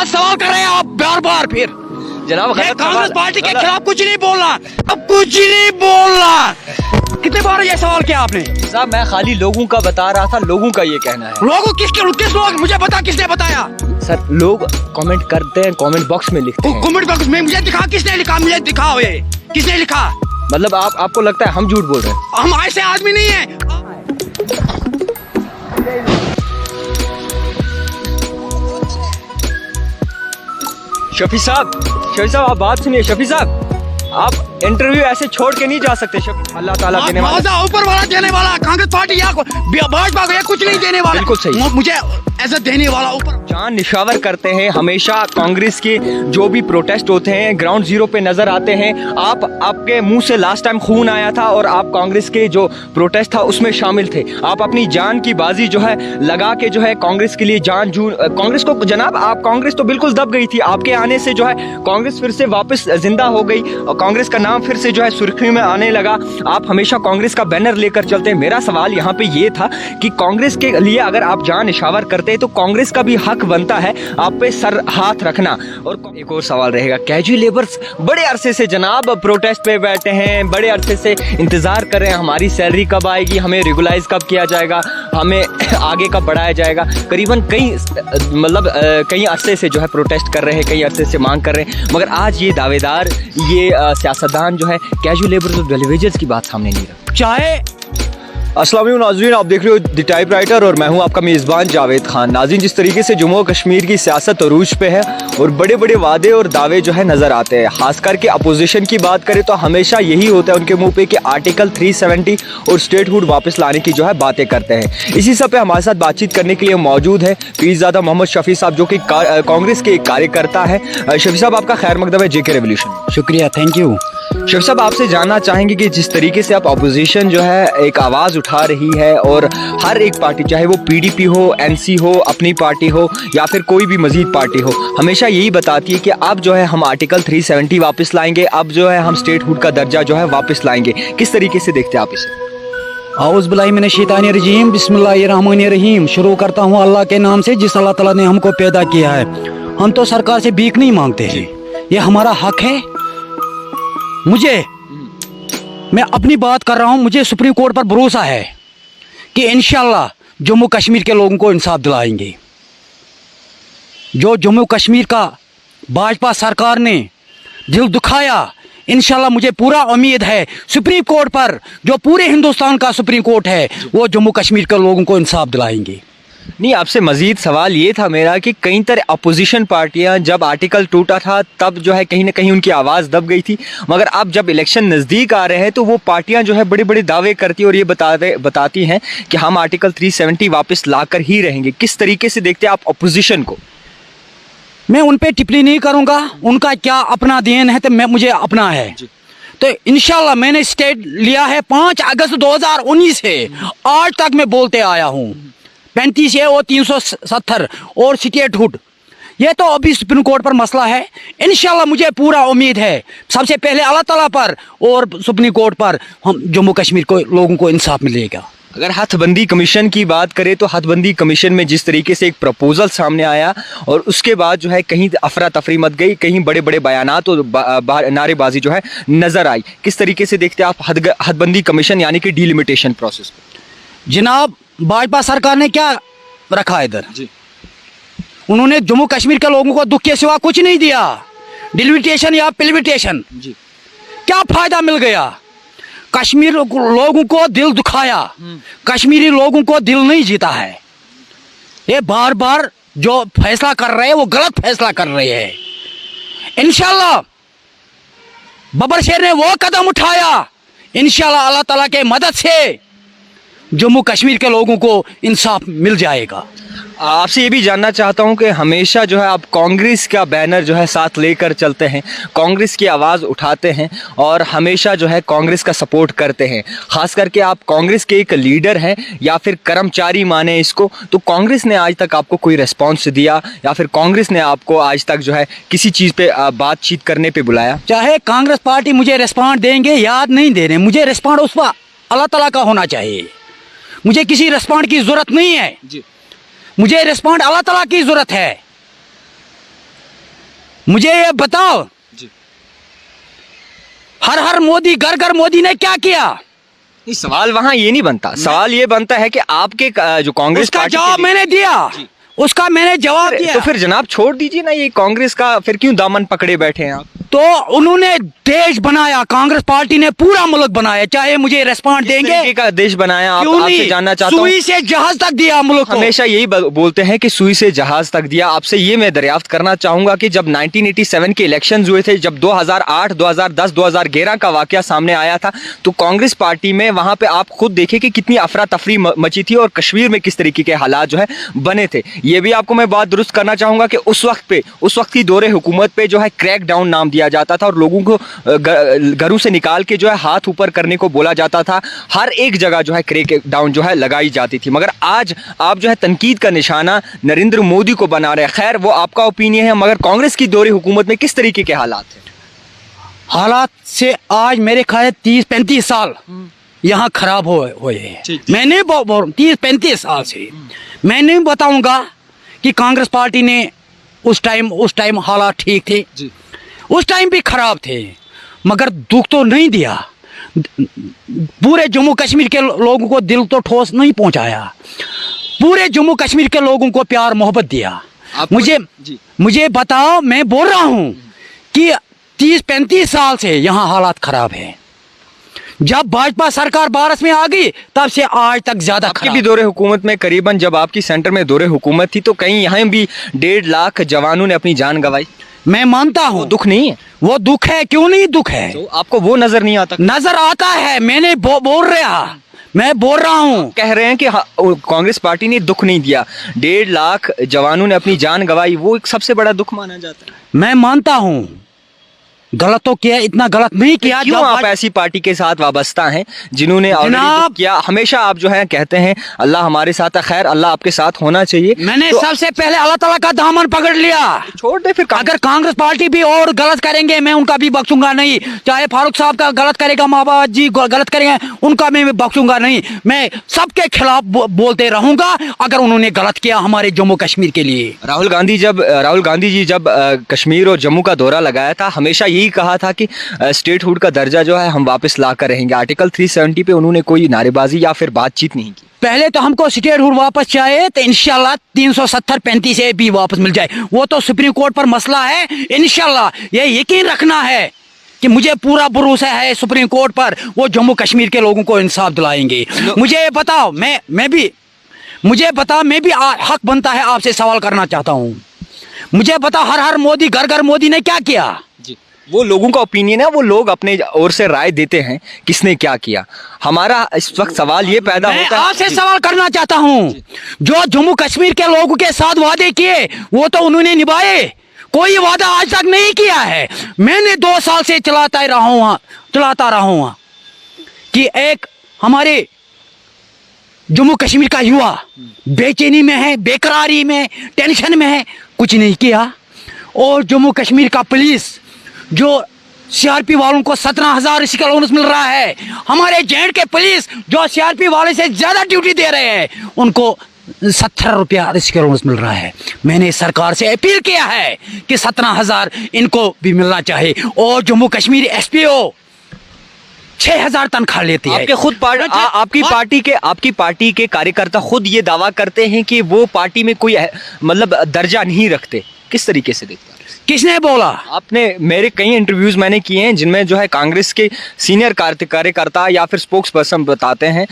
सवाल कर रहे हैं आप बार बार फिर जनाब कांग्रेस पार्टी के खिलाफ कुछ नहीं बोलना, अब कुछ नहीं बोलना। कितने बार ये सवाल किया आपने? साहब मैं खाली लोगों का बता रहा था, लोगों का ये कहना है। लोगों किस लोग मुझे बता, किसने बताया? सर लोग कमेंट करते हैं, कमेंट बॉक्स में लिखते हैं। कमेंट बॉक्स में मुझे दिखा, किसने लिखा? मुझे दिखाओ ये किसने लिखा। मतलब आपको लगता है हम झूठ बोल रहे हैं? हम ऐसे आदमी नहीं है। शफी साहब आप बात सुनिए। शफी साहब आप इंटरव्यू ऐसे छोड़ के नहीं जा सकते। शफी अल्लाह ताला देने वाला, ऊपर वाला देने वाला, कांग्रेस पार्टी या भाजपा को कुछ नहीं देने वाला। बिल्कुल सही, मुझे ऐसा देने वाला ऊपर जान निशावर करते हैं। हमेशा कांग्रेस के जो भी प्रोटेस्ट होते हैं ग्राउंड जीरो पे नजर आते हैं। आपके मुंह से लास्ट टाइम खून आया था और आप कांग्रेस के जो प्रोटेस्ट था उसमें शामिल थे। आप अपनी जान की बाजी जो है लगा के जो है कांग्रेस के लिए कांग्रेस को जनाब, आप कांग्रेस तो बिल्कुल दब गई थी। आपके आने से जो है कांग्रेस फिर से वापस जिंदा हो गई और कांग्रेस का नाम फिर से जो है सुर्खियों में आने लगा। आप हमेशा कांग्रेस का बैनर लेकर चलते हैं। मेरा सवाल यहाँ पे ये था कि कांग्रेस के लिए अगर आप जान निशावर करते हैं तो कांग्रेस का भी हक बनता है आप पे सर हाथ रखना। और एक और सवाल रहेगा, कैजुअल लेबर्स बड़े अरसे से जनाब प्रोटेस्ट पे बैठे हैं, बड़े अरसे से इंतजार कर रहे हैं हमारी सैलरी कब आएगी, हमें रेगुलाइज कब किया जाएगा, हमें आगे कब बढ़ाया जाएगा। करीबन कई अरसे से जो है प्रोटेस्ट कर रहे हैं, कई अरसे से मांग कर रहे हैं, मगर आज ये दावेदार, ये सियासतदान जो है कैजुअल लेबर्स और वेजेस की बात सामने नहीं रखा। चाहे अस्सलाम वालेकुम नाज़रीन, आप देख रहे हो द टाइप राइटर और मैं हूं आपका मेज़बान जावेद खान। नाज़रीन, जिस तरीके से जम्मू और कश्मीर की सियासत अरूज पे है और बड़े बड़े वादे और दावे जो है नज़र आते हैं, खास करके अपोजिशन की बात करें तो हमेशा यही होता है उनके मुंह पे कि आर्टिकल 370 और स्टेटहुड वापस लाने की जो है बातें करते हैं। इसी सब पे हमारे साथ बातचीत करने के लिए मौजूद है पीरज़ादा मोहम्मद शफी साहब, जो कि कांग्रेस के एक कार्यकर्ता है। शफी साहब आपका खैर मकदम है JK रेवोल्यूशन। शुक्रिया, थैंक यू। शफी साहब आपसे जानना चाहेंगे कि जिस तरीके से आप अपोजिशन जो है एक आवाज़ उठा रही है और हर एक पार्टी, चाहे वो PDP हो, NC हो, अपनी पार्टी हो या फिर कोई भी मजीद पार्टी हो, हमेशा यही बताती है कि अब जो है हम आर्टिकल 370 वापस लाएंगे, अब जो है हम स्टेटहुड का दर्जा जो है वापस लाएंगे। किस तरीके से देखते हैं आप इसे? औज़ बिल्लाहि मिनश शैतानिर रजीम, बिस्मिल्लाहिर रहमानिर रहीम। शुरू करता हूँ अल्लाह के नाम से जिस अल्लाह ताला ने हमको पैदा किया है। हम तो सरकार से भीख नहीं मांगते हैं, ये हमारा हक है। मैं अपनी बात कर रहा हूँ, मुझे सुप्रीम कोर्ट पर भरोसा है कि इंशाल्लाह जम्मू कश्मीर के लोगों को इंसाफ दिलाएंगे। जो जम्मू कश्मीर का भाजपा सरकार ने दिल दुखाया, इंशाल्लाह मुझे पूरा उम्मीद है सुप्रीम कोर्ट पर, जो पूरे हिंदुस्तान का सुप्रीम कोर्ट है, वो जम्मू कश्मीर के लोगों को इंसाफ दिलाएंगे। नहीं, आपसे मजीद सवाल ये था मेरा कि कई तरह अपोजिशन पार्टियां जब आर्टिकल टूटा था तब जो है कहीं ना कहीं उनकी आवाज़ दब गई थी, मगर अब जब इलेक्शन नज़दीक आ रहे हैं तो वो पार्टियां जो है बड़े बड़े दावे करती और ये बताती हैं कि हम आर्टिकल 370 वापस लाकर ही रहेंगे। किस तरीके से देखते हैं आप अपोजिशन को? मैं उन पे टिप्पणी नहीं करूँगा, उनका क्या अपना देन है तो मुझे अपना है। तो इंशाल्लाह मैंने स्टेट लिया है 5 अगस्त 2019 से आज तक मैं बोलते आया हूँ 35 है और 370 और स्टेटहुड, ये तो अभी सुप्रीम कोर्ट पर मसला है। इंशाल्लाह मुझे पूरा उम्मीद है सबसे पहले अल्लाह ताला पर और सुप्रीम कोर्ट पर हम जम्मू कश्मीर को लोगों को इंसाफ मिलेगा। अगर हथबंदी कमीशन की बात करें तो हथबंदी कमीशन में जिस तरीके से एक प्रपोजल सामने आया और उसके बाद जो है कहीं अफरा तफरी मच गई, कहीं बड़े बड़े बयानात और नारेबाजी जो है नज़र आई। किस तरीके से देखते हैं आप हथबंदी कमीशन यानी कि डिलिमिटेशन प्रोसेस को? जनाब, भाजपा सरकार ने क्या रखा इधर जी? उन्होंने जम्मू कश्मीर के लोगों को दुख के सिवा कुछ नहीं दिया। डिलिमिटेशन या पिलिमिटेशन, जी, क्या फायदा मिल गया? कश्मीर लोगों को दिल दुखाया, कश्मीरी लोगों को दिल नहीं जीता है। ये बार बार जो फैसला कर रहे हैं वो गलत फैसला कर रहे हैं। इंशाल्लाह बबर शेर ने वो कदम उठाया, इंशाल्लाह अल्लाह ताला के मदद से जम्मू कश्मीर के लोगों को इंसाफ मिल जाएगा। आपसे ये भी जानना चाहता हूँ कि हमेशा जो है आप कांग्रेस का बैनर जो है साथ लेकर चलते हैं, कांग्रेस की आवाज़ उठाते हैं और हमेशा जो है कांग्रेस का सपोर्ट करते हैं। ख़ास करके आप कांग्रेस के एक लीडर हैं या फिर कर्मचारी माने इसको, तो कांग्रेस ने आज तक आपको कोई रिस्पॉन्स दिया या फिर कांग्रेस ने आपको आज तक जो है किसी चीज़ पे बातचीत करने पे बुलाया? चाहे कांग्रेस पार्टी मुझे रिस्पॉन्ड देंगे याद नहीं दे रहे, मुझे रिस्पॉन्ड उस पर अल्लाह ताला का होना चाहिए। मुझे किसी रिस्पॉन्ड की ज़रूरत नहीं है जी, मुझे रिस्पॉन्ड अल्लाह ताला की ज़रूरत है। मुझे ये बताओ, जी। हर हर मोदी, घर घर मोदी ने क्या किया? नहीं, सवाल वहाँ ये नहीं बनता, सवाल ये बनता है कि आपके जो कांग्रेस उसका पार्टी के जवाब लिए- मैंने दिया, जी। उसका मैंने जवाब दिया। तो फिर जनाब छोड़ दीजिए ना ये कांग्रेस का, फिर क्यों दामन पकड़े बैठे हैं आप? तो उन्होंने देश बनाया, कांग्रेस पार्टी ने पूरा मुल्क बनाया, चाहे मुझे रेस्पॉन्ड किस देंगे तरीके का देश बनाया आप? क्यों आपसे नहीं? जानना चाहता हूँ। सुई से जहाज तक दिया मुल्क को। हमेशा यही बोलते हैं कि सुई से जहाज तक दिया। आपसे ये मैं दरियाफ्त करना चाहूंगा कि जब 1987 के इलेक्शंस हुए थे, जब 2008, 2010, 2011 का वाकया सामने आया था, तो कांग्रेस पार्टी में वहां पे आप खुद देखें कि कितनी अफरा तफरी मची थी और कश्मीर में किस तरीके के हालात जो है बने थे। ये भी आपको मैं बात दुरुस्त करना चाहूंगा कि उस वक्त की दौरे हुकूमत पे जो है क्रैक डाउन नाम दिया जाता था और लोगों को घरों से निकाल के जो है हाथ ऊपर करने को बोला जाता था। हर एक जगह जो है क्रैक डाउन जो है लगाई जाती थी। मगर आज आप जो है तनकीद का निशाना नरेंद्र मोदी को बना रहे हैं। खैर वो आपका ओपिनियन है, मगर कांग्रेस की दौरे हुकूमत में किस तरीके के हालात हैं? हालात से आज मेरे ख्याल 30-35 साल यहाँ खराब हुए हैं। ठीक। मैंने 30-35 साल से मैं नहीं बताऊंगा कि कांग्रेस पार्टी ने उस टाइम हालात ठीक थे, जी। उस टाइम भी खराब थे, मगर दुख तो नहीं दिया। पूरे जम्मू कश्मीर के लोगों को दिल तो ठोस नहीं पहुंचाया, पूरे जम्मू कश्मीर के लोगों को प्यार मोहब्बत दिया। जी। मुझे बताओ, मैं बोल रहा हूँ कि 30-35 साल से यहाँ हालात खराब है। जब भाजपा सरकार भारत में आ गई तब से आज तक ज्यादा आपकी खराब। भी दौरे हुकूमत में करीबन, जब आपकी सेंटर में दौरे हुकूमत थी तो कहीं यहाँ भी 1.5 लाख जवानों ने अपनी जान गंवाई। मैं मानता हूँ दुख नहीं है? वो दुख है, क्यों नहीं दुख है? तो आपको वो नजर नहीं आता? नजर आता है, मैंने मैं बोल रहा हूँ। कह रहे हैं कि कांग्रेस पार्टी ने दुख नहीं दिया, 1.5 लाख जवानों ने अपनी जान गंवाई, वो एक सबसे बड़ा दुख माना जाता है। मैं मानता हूँ गलत तो किया, इतना गलत नहीं किया। क्यों जब आप ऐसी पार्टी के साथ वाबस्ता हैं जिन्होंने already जनाब- दुख किया? हमेशा आप जो है कहते हैं अल्लाह हमारे साथ है, खैर अल्लाह आपके साथ होना चाहिए। मैंने तो सबसे पहले अल्लाह ताला का दामन पकड़ लिया। छोड़ दे फिर अगर कांग्रेस पार्टी भी और गलत करेंगे मैं उनका भी बख्शूंगा नहीं। चाहे फारूक साहब का गलत करेगा, माँ जी गलत करेंगे, उनका मैं बख्शूंगा नहीं। मैं सबके खिलाफ बोलते रहूंगा अगर उन्होंने गलत किया हमारे जम्मू कश्मीर के लिए। राहुल गांधी जी जब कश्मीर और जम्मू का दौरा लगाया था, हमेशा यही कहा था कि स्टेट हुड का दर्जा जो है हम वापस ला कर रहेंगे। आर्टिकल 370 पे उन्होंने कोई नारेबाजी या फिर बातचीत नहीं की। पहले तो हमको स्टेट हुड वापस चाहिए, तो इंशाल्लाह 370-35 ए भी वापस मिल जाए। वो तो सुप्रीम कोर्ट पर मसला है, इंशाल्लाह ये यकीन रखना है कि मुझे पूरा भरोसा है सुप्रीम कोर्ट पर, वो जम्मू कश्मीर के लोगों को इंसाफ दिलाएंगे। मुझे बताओ, मुझे बता, मैं भी हक बनता है आपसे सवाल करना चाहता हूँ। मुझे बता, हर हर मोदी, घर घर मोदी ने क्या किया? जी, वो लोगों का ओपिनियन है, वो लोग अपने ओर से राय देते हैं किसने क्या किया। हमारा इस वक्त सवाल ये पैदा मैं होता है, आपसे सवाल करना चाहता हूँ, जो जम्मू कश्मीर के लोगों के साथ वादे किए वो तो उन्होंने निभाए, कोई वादा आज तक नहीं किया है। मैंने 2 साल से चलाता रहा हूँ कि एक हमारे जम्मू कश्मीर का युवा बेचैनी में है, बेकरारी में, टेंशन में है, कुछ नहीं किया। और जम्मू कश्मीर का पुलिस जो सीआरपी वालों को 17,000 रिस्क अलाउंस मिल रहा है, हमारे जेएंड के पुलिस जो सीआरपी वाले से ज्यादा ड्यूटी दे रहे हैं उनको 17 रुपया रिस्क अलाउंस मिल रहा है। मैंने सरकार से अपील किया है कि 17,000 इनको भी मिलना चाहिए। और जम्मू कश्मीर एसपीओ 6,000 तनख्वाह लेती है। आपके खुद आपकी पार्टी के कार्यकर्ता खुद ये दावा करते हैं कि वो पार्टी में कोई मतलब दर्जा नहीं रखते। किस तरीके से देखते हैं? किसने बोला? आपने? मेरे कई इंटरव्यूज मैंने किए हैं जिनमें जो है कांग्रेस के सीनियर कार्यकर्ता या फिर स्पोक्स पर्सन बताते हैं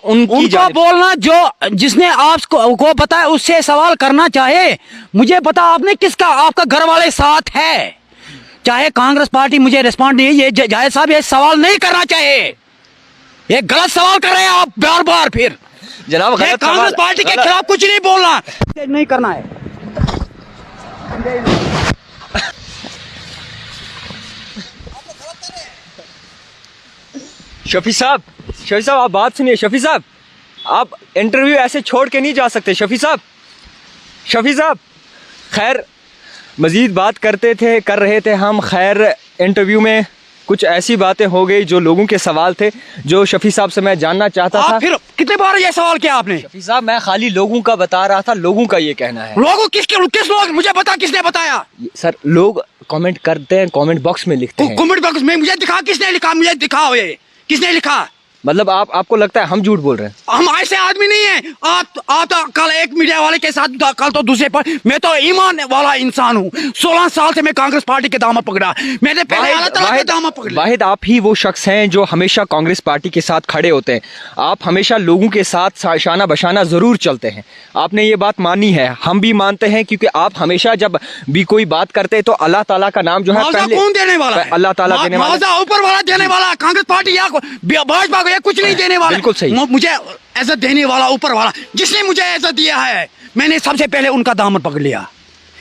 उनको बोलना, जो जिसने आपको बताया उससे सवाल करना चाहे। मुझे बता, आपने किसका, आपका घर वाले साथ है, चाहे कांग्रेस पार्टी मुझे रिस्पॉन्ड नहीं, ये जायद साहब ये सवाल नहीं करना चाहिए, ये गलत सवाल कर रहे हैं आप बार बार। फिर जनाब कांग्रेस पार्टी के खिलाफ कुछ नहीं बोलना, नहीं करना है। शफी साहब आप बात सुनिए। शफी साहब, आप इंटरव्यू ऐसे छोड़ के नहीं जा सकते। शफी साहब खैर मज़ीद बात कर रहे थे हम। खैर इंटरव्यू में कुछ ऐसी बातें हो गई जो लोगों के सवाल थे, जो शफी साहब से मैं जानना चाहता था। फिर कितने बार ये सवाल किया आपने? शफी साहब, मैं खाली लोगों का बता रहा था, लोगों का ये कहना है। किस लोग, मुझे बता, किसने बताया? सर, लोग कमेंट करते हैं, कमेंट बॉक्स में लिखते हैं, कमेंट बॉक्स में मुझे दिखा, किसने लिखा, मुझे दिखाओ, ये किसने लिखा? मतलब आपको लगता है हम झूठ बोल रहे हैं? हम ऐसे आदमी नहीं है। आप तो कल एक मीडिया वाले के साथ, कल तो दूसरे पर। मैं तो ईमान वाला इंसान हूँ। 16 साल से मैं कांग्रेस पार्टी के दामन पकड़ा, मैंने पहले अल्लाह ताला के दामन पकड़ा। वाहिद, आप ही वो शख्स हैं जो हमेशा कांग्रेस पार्टी के साथ खड़े होते हैं। आप हमेशा लोगों के साथ शाना बशाना जरूर चलते हैं। आपने ये बात मानी है, हम भी मानते हैं, क्योंकि आप हमेशा जब भी कोई बात करते हैं तो अल्लाह ताला का नाम जो है पहले कौन देने वाला है? अल्लाह ताला देने वाला है, ऊपर वाला देने वाला। कांग्रेस पार्टी या भाजपा को कुछ नहीं देने वाला। बिल्कुल सही। मुझे इज्जत देने वाला ऊपर वाला, जिसने मुझे इज्जत दिया है, मैंने सबसे पहले उनका दामन पकड़ लिया।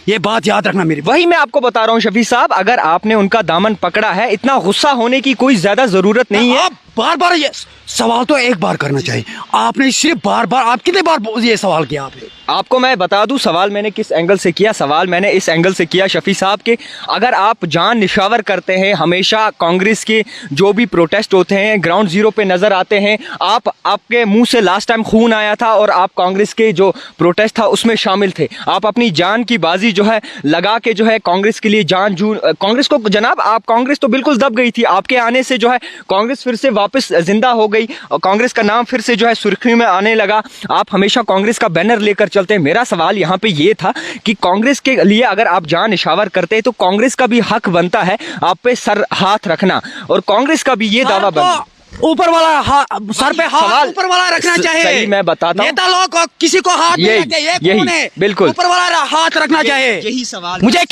ये बात याद रखना मेरी। वही मैं आपको बता रहा हूँ शफी साहब, अगर आपने उनका दामन पकड़ा है, इतना गुस्सा होने की कोई ज्यादा जरूरत नहीं है। आप बार बार ये सवाल तो एक बार करना चाहिए, आपने सिर्फ बार बार, आप कितने बार ये सवाल किया आपने? आपको मैं बता दूं सवाल मैंने किस एंगल से किया। सवाल मैंने इस एंगल से किया शफी साहब के, अगर आप जान निशावर करते हैं, हमेशा कांग्रेस के जो भी प्रोटेस्ट होते हैं ग्राउंड जीरो पे नजर आते हैं, आपके मुंह से लास्ट टाइम खून आया था और आप कांग्रेस के जो प्रोटेस्ट था उसमें शामिल थे। आप अपनी जान की बाजी जो है लगा के जो है कांग्रेस के लिए कांग्रेस को, जनाब आप कांग्रेस तो बिल्कुल दब गई थी, आपके आने से जो है कांग्रेस फिर से वापस जिंदा हो गई और कांग्रेस का नाम फिर से जो है सुर्खियों में आने लगा। आप हमेशा कांग्रेस का बैनर लेकर चलते हैं। मेरा सवाल यहाँ पे ये था कि कांग्रेस के लिए अगर आप जान निशावर करते हैं तो कांग्रेस का भी हक बनता है आप पे सर हाथ रखना, और कांग्रेस का भी ये दावा बनता है ऊपर वाला सर पे हाथ ऊपर वाला रखना चाहिए। सही मैं बताता हूँ, नेता लोग किसी को हाथ नहीं रखते, ये कौन है? बिल्कुल ऊपर वाला हाथ रखना चाहिए। यही सवाल मुझे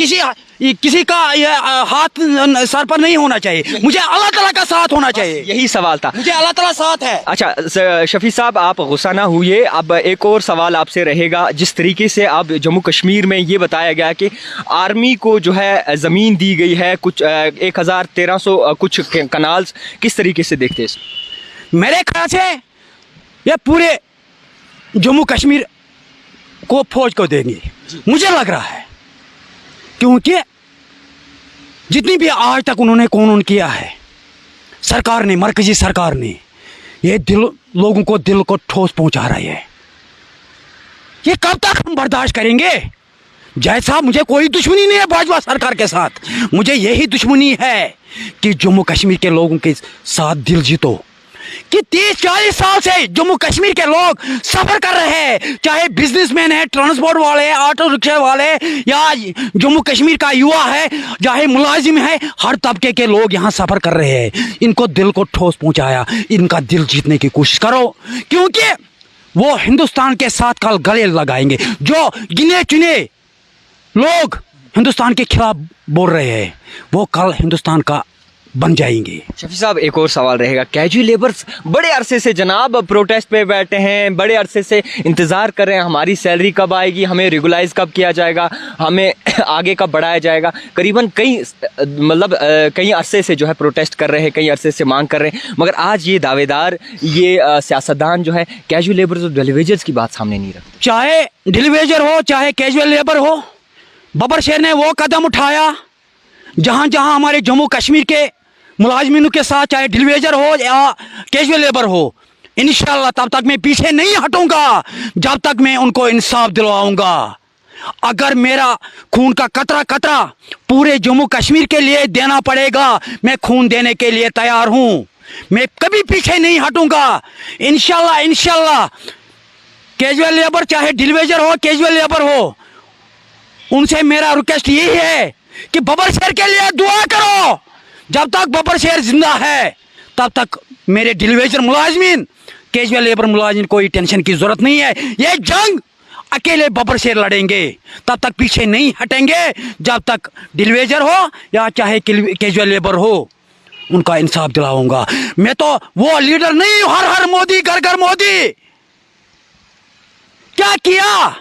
किसी का ये हाथ सर पर नहीं होना चाहिए, मुझे अल्लाह ताला का साथ होना चाहिए। यही सवाल था, मुझे अल्लाह ताला साथ है। अच्छा शफी साहब, आप गुस्सा ना हुए। अब एक और सवाल आपसे रहेगा। जिस तरीके से आप जम्मू कश्मीर में ये बताया गया कि आर्मी को जो है ज़मीन दी गई है, कुछ 1300 कुछ कनाल्स, किस तरीके से देखते हैं? मेरे ख्याल से ये पूरे जम्मू कश्मीर को फौज को देंगे, मुझे लग रहा है, क्योंकि जितनी भी आज तक उन्होंने कानून किया है सरकार ने, मरकजी सरकार ने, ये लोगों को दिल को ठोस पहुंचा रही है। ये कब तक हम बर्दाश्त करेंगे? जैसा मुझे कोई दुश्मनी नहीं है भाजपा सरकार के साथ, मुझे यही दुश्मनी है कि जम्मू कश्मीर के लोगों के साथ दिल जीतो। कि 30-40 साल से जम्मू कश्मीर के लोग सफर कर रहे हैं, चाहे बिजनेसमैन है, ट्रांसपोर्ट वाले, ऑटो रिक्शा वाले, या जम्मू कश्मीर का युवा है, चाहे मुलाजिम है, हर तबके के लोग यहाँ सफर कर रहे हैं। इनको दिल को ठोस पहुंचाया, इनका दिल जीतने की कोशिश करो, क्योंकि वो हिंदुस्तान के साथ कल गले लगाएंगे। जो गिने चुने लोग हिंदुस्तान के खिलाफ बोल रहे हैं वो कल हिंदुस्तान का बन जाएंगे। शफी साहब, एक और सवाल रहेगा। कैजुअल लेबर्स बड़े अरसे से जनाब प्रोटेस्ट पे बैठे हैं, बड़े अरसे से इंतज़ार कर रहे हैं, हमारी सैलरी कब आएगी, हमें रेगुलाइज कब किया जाएगा, हमें आगे कब बढ़ाया जाएगा। करीबन कई अरसे से जो है प्रोटेस्ट कर रहे हैं, कई अरसे से मांग कर रहे हैं, मगर आज ये दावेदार, ये सियासतदान जो है कैजुअल लेबर्स और डेलीवेजर्स की बात सामने नहीं रखते। चाहे डेलीवेजर हो, चाहे कैजुअल लेबर हो, बबर शेर ने वो कदम उठाया जहाँ जहाँ हमारे जम्मू कश्मीर के मुलाजमीनों के साथ, चाहे डेलीवेजर हो या कैजुअल लेबर हो, इंशाल्लाह तब तक मैं पीछे नहीं हटूंगा जब तक मैं उनको इंसाफ दिलवाऊंगा। अगर मेरा खून का कतरा कतरा पूरे जम्मू कश्मीर के लिए देना पड़ेगा, मैं खून देने के लिए तैयार हूँ, मैं कभी पीछे नहीं हटूंगा। इंशाल्लाह कैजुअल लेबर, चाहे डेलीवेजर हो, कैजुअल लेबर हो, उनसे मेरा रिक्वेस्ट यही है कि बबर शेर के लिए दुआ करो। जब तक बबर शेर जिंदा है तब तक मेरे डेलीवेजर मुलाजमीन, कैजुअल लेबर मुलाजमीन कोई टेंशन की जरूरत नहीं है। ये जंग अकेले बबर शेर लड़ेंगे, तब तक पीछे नहीं हटेंगे जब तक डेलीवेजर हो या चाहे कैजुअल लेबर हो, उनका इंसाफ दिलाऊंगा। मैं तो वो लीडर नहीं हूं, हर हर मोदी, घर घर मोदी। क्या किया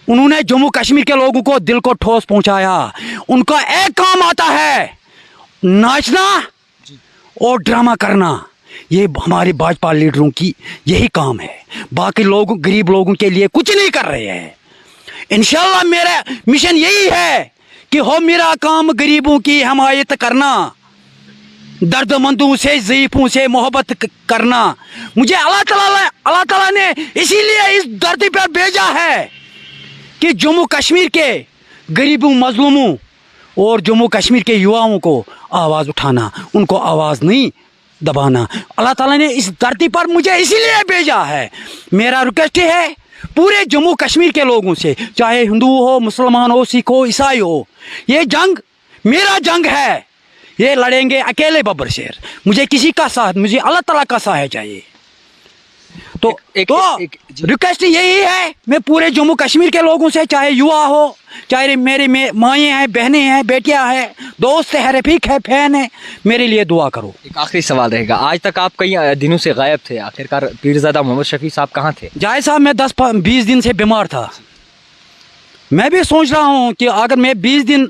उन्होंने? जम्मू कश्मीर के लोगों को दिल को ठोस पहुंचाया। उनका एक काम आता है, नाचना और ड्रामा करना। ये हमारे भाजपा लीडरों की यही काम है। बाकी लोग गरीब लोगों के लिए कुछ नहीं कर रहे हैं। इंशाल्लाह मेरा मिशन यही है कि हो मेरा काम गरीबों की हिमायत करना, दर्दमंदों से, ज़ईफ़ों से मोहब्बत करना। मुझे अल्लाह ताला ने इसीलिए इस धरती पर भेजा है कि जम्मू कश्मीर के गरीबों मजलूमों और जम्मू कश्मीर के युवाओं को आवाज़ उठाना, उनको आवाज़ नहीं दबाना। अल्लाह ताला ने इस धरती पर मुझे इसीलिए भेजा है। मेरा रिक्वेस्ट है पूरे जम्मू कश्मीर के लोगों से, चाहे हिंदू हो, मुसलमान हो, सिख हो, ईसाई हो, ये जंग मेरा जंग है। ये लड़ेंगे अकेले बब्बर शेर। मुझे किसी का साथ, मुझे अल्लाह ताला का सहाय चाहिए। तो रिक्वेस्ट यही है मैं पूरे जम्मू कश्मीर के लोगों से, चाहे युवा हो, चाहे मेरी माएँ हैं, बहनें हैं, बेटियां हैं, दोस्त है, रफीक है, फैन है, मेरे लिए दुआ करो। एक आखिरी सवाल रहेगा, आज तक आप कई दिनों से गायब थे, आखिरकार पीरज़ादा मोहम्मद शफी साहब कहाँ थे? जाहिद साहब मैं 10-20 दिन से बीमार था। मैं भी सोच रहा हूँ कि अगर मैं 20 दिन